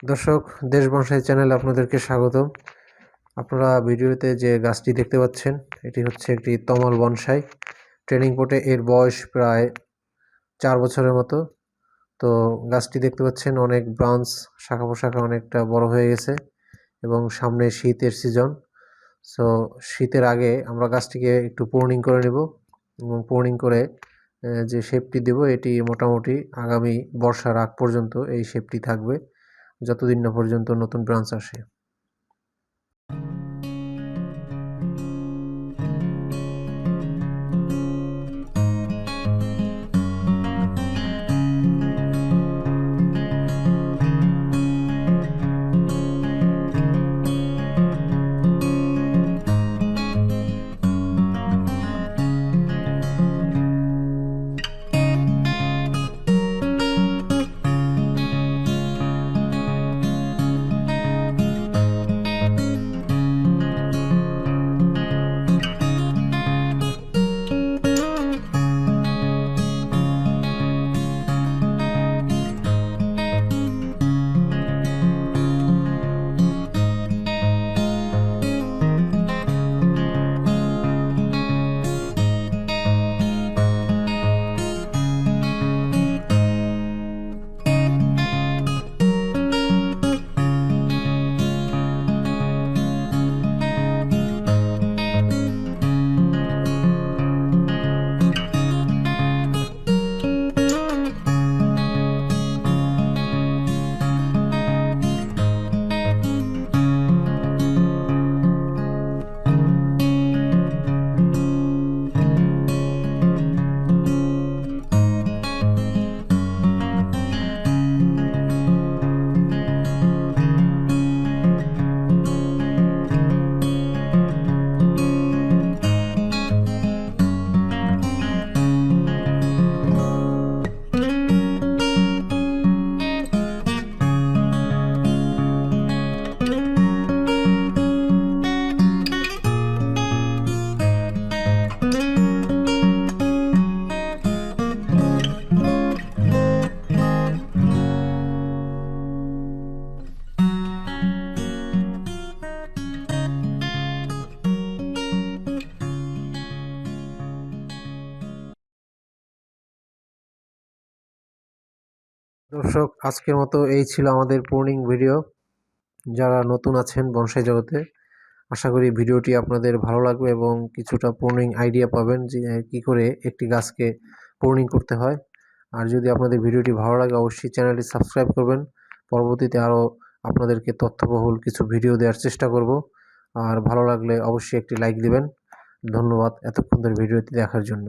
দর্শক, দেশ বনসাই চ্যানেলে আপনাদেরকে স্বাগতম। আপনারা ভিডিওতে যে গাছটি দেখতে পাচ্ছেন, এটি হচ্ছে একটি তমাল বনসাই। ট্রেনিং পটে এর বয়স প্রায় 4 বছরের মতো। তো গাছটি দেখতে পাচ্ছেন অনেক ব্রাঞ্চ, শাখা প্রশাখা অনেকটা বড় হয়ে গেছে এবং সামনে শীতের সিজন। সো শীতের আগে আমরা গাছটিকে একটু প্রুনিং করে নেব এবং প্রুনিং করে যে শেপটি দেব এটি মোটামুটি আগামী বর্ষার আগ পর্যন্ত এই শেপটি থাকবে, যতদিন না পর্যন্ত নতুন ব্রাঞ্চ আসে। দর্শক, আজকের মতো এই ছিল আমাদের প্রুনিং ভিডিও। যারা নতুন আছেন বনসাই জগতে, আশা করি ভিডিওটি আপনাদের ভালো লাগবে এবং কিছুটা প্রুনিং আইডিয়া পাবেন যে কী করে একটি গাছকে প্রুনিং করতে হয়। আর যদি আপনাদের ভিডিওটি ভালো লাগে অবশ্যই চ্যানেলটি সাবস্ক্রাইব করবেন। পরবর্তীতে আরও আপনাদেরকে তথ্যবহুল কিছু ভিডিও দেওয়ার চেষ্টা করব। আর ভালো লাগলে অবশ্যই একটি লাইক দিবেন। ধন্যবাদ এতক্ষণ ধরে ভিডিওটি দেখার জন্য।